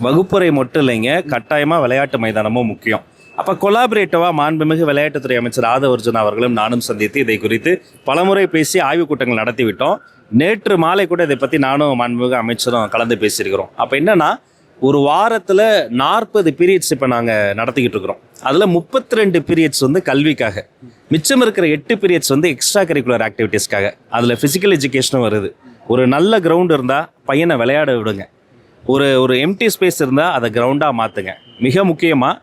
வகுப்பறை மட்டும் இல்லைங்க, கட்டாயமாக விளையாட்டு மைதானமும் முக்கியம். அப்போ கொலாபரேட்டிவாக மாண்புமிகு விளையாட்டுத்துறை அமைச்சர் ஆதவர்ஜுனா அவர்களும் நானும் சந்தித்து இதை குறித்து பலமுறை பேசி ஆய்வுக் கூட்டங்கள் நடத்திவிட்டோம். நேற்று மாலை கூட இதை பற்றி நானும் மாண்புமிகு அமைச்சரும் கலந்து பேசியிருக்கிறோம். அப்போ என்னென்னா, ஒரு வாரத்தில் 40 பீரியட்ஸ் இப்போ நாங்கள் நடத்திக்கிட்டு இருக்கிறோம். அதில் 32 பீரியட்ஸ் வந்து கல்விக்காக, மிச்சம் இருக்கிற 8 பீரியட்ஸ் வந்து எக்ஸ்ட்ரா கரிக்குலர் ஆக்டிவிட்டீஸ்க்காக. அதில் ஃபிசிக்கல் எஜுகேஷனும் வருது. ஒரு நல்ல கிரவுண்ட் இருந்தால் பையனை விளையாட விடுங்க. ஒரு எம்டி ஸ்பேஸ் இருந்தால் அதை கிரவுண்டாக மாற்றுங்க. மிக முக்கியமாக,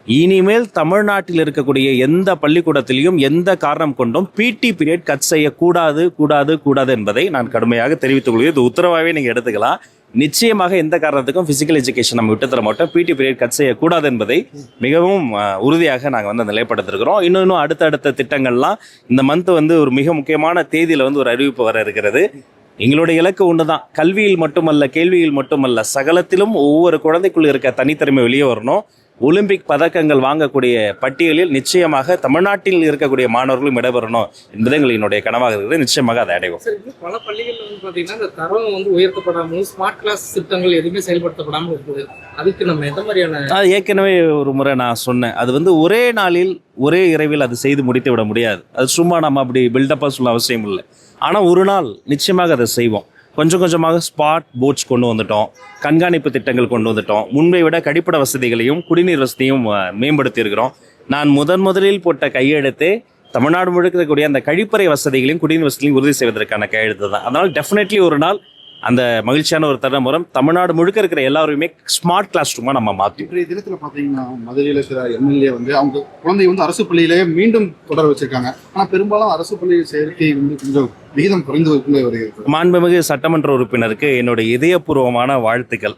இனிமேல் தமிழ்நாட்டில் இருக்கக்கூடிய எந்த பள்ளிக்கூடத்திலையும் எந்த காரணம் கொண்டும் பிடி பீரியட் கட் செய்யக்கூடாது கூடாது என்பதை நான் கடுமையாக தெரிவித்துக் கொள்கிறேன். இது உத்தரவாகவே நீங்கள் எடுத்துக்கலாம். நிச்சயமாக எந்த காரணத்துக்கும் ஃபிசிக்கல் எஜுகேஷன் நம்ம விட்டு தர மாட்டோம். பிடி பீரியட் கட் செய்யக்கூடாது என்பதை மிகவும் உறுதியாக நாங்கள் வந்து நிலைப்படுத்திருக்கிறோம். இன்னும் அடுத்தடுத்த திட்டங்கள்லாம் இந்த மந்த் வந்து ஒரு மிக முக்கியமான தேதியில் வந்து ஒரு அறிவிப்பு வர இருக்கிறது. எங்களுடைய இலக்கு ஒன்று தான். கல்வியில் மட்டுமல்ல, கேள்வியில் மட்டுமல்ல, சகலத்திலும் ஒவ்வொரு குழந்தைக்குள்ள இருக்க தனித்திறமை வெளியே வரணும். ஒலிம்பிக் பதக்கங்கள் வாங்கக்கூடிய பட்டியலில் நிச்சயமாக தமிழ்நாட்டில் இருக்கக்கூடிய மாணவர்களும் இடம்பெறணும் என்பது எங்களுடைய கனவாக இருக்கிறது. நிச்சயமாக அதை அடைவோம். பல பள்ளிகள் வந்து பார்த்தீங்கன்னா இந்த தரம் வந்து உயர்த்தப்படாமல் ஸ்மார்ட் கிளாஸ் திட்டங்கள் எதுவுமே செயல்படுத்தப்படாமல் இருக்குது. அதுக்கு நம்ம எந்த மாதிரியான ஏற்கனவே ஒரு முறை நான் சொன்னேன், அது வந்து ஒரே நாளில் ஒரே இரவில் அது செய்து முடித்து விட முடியாது. அது சும்மா நம்ம அப்படி பில்டப்பாக சொல்ல அவசியம் இல்லை. ஆனால் ஒரு நாள் நிச்சயமாக அதை செய்வோம். கொஞ்சம் கொஞ்சமாக ஸ்பாட் போட்ஸ் கொண்டு வந்துட்டோம், கண்காணிப்பு திட்டங்கள் கொண்டு வந்துட்டோம். முன்பை விட கழிப்பிட வசதிகளையும் குடிநீர் வசதியும் மேம்படுத்தி இருக்கிறோம். நான் முதலில் போட்ட கையெழுத்தே தமிழ்நாடு முழுக்க இருக்கக்கூடிய அந்த கழிப்பறை வசதிகளையும் குடிநீர் வசதிகளையும் உறுதி செய்வதற்கான கையெழுத்து தான். அதனால் டெஃபினெட்லி ஒரு நாள் அந்த மகிழ்ச்சியான ஒரு தருணம் வரும். தமிழ்நாடு முழுக்க இருக்கிற எல்லாருமே ஸ்மார்ட் கிளாஸ் ரூமாக நம்ம மாற்றோம். இன்றைய தினத்தில் பார்த்தீங்கன்னா மதுரையில் சில எம்எல்ஏ வந்து அவங்க குழந்தை வந்து அரசு பள்ளியிலேயே மீண்டும் தொடர வச்சிருக்காங்க. ஆனால் பெரும்பாலும் அரசு பள்ளியில் சேர்க்கை வந்து கொஞ்சம் விகிதம் குறைந்து வருகிறது. மாண்புமிகு சட்டமன்ற உறுப்பினருக்கு என்னுடைய இதயபூர்வமான வாழ்த்துக்கள்.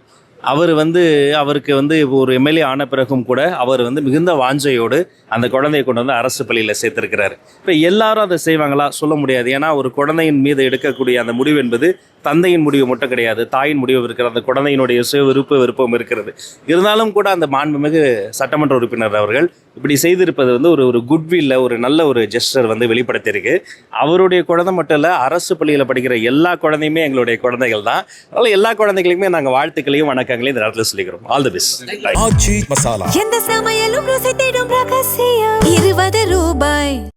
அவருக்கு ஒரு எம்எல்ஏ ஆன பிறகும் கூட அவர் மிகுந்த வாஞ்சையோடு அந்த குழந்தையை கொண்டு வந்து அரசு பள்ளியில் சேர்த்திருக்கிறாரு. இப்போ எல்லாரும் அதை செய்வாங்களா சொல்ல முடியாது. ஏன்னா ஒரு குழந்தையின் மீது எடுக்கக்கூடிய அந்த முடிவு என்பது தந்தையின் முடிவு மட்டும் கிடையாது, தாயின் முடிவு இருக்கிறது, அந்த குழந்தையினுடைய சுய விருப்பம் இருக்கிறது. இருந்தாலும் கூட அந்த மாண்புமிகு சட்டமன்ற உறுப்பினர் அவர்கள் இப்படி செய்திருப்பது ஒரு குட்வில்ல ஒரு நல்ல ஒரு ஜெஸ்டர் வெளிப்படுத்தியிருக்கு. அவருடைய குழந்தை மட்டும் இல்லை, அரசு பள்ளியில் படிக்கிற எல்லா குழந்தையுமே எங்களுடைய குழந்தைகள் தான். அதனால எல்லா குழந்தைகளுக்குமே நாங்கள் வாழ்த்துக்களையும் வணக்கங்களையும் இந்த நேரத்தில் சொல்லிக்கிறோம். All the best. Aachi Masala. எந்த சமையலும் ருசி தேடும் ரகசியம் 20 ரூபாய்.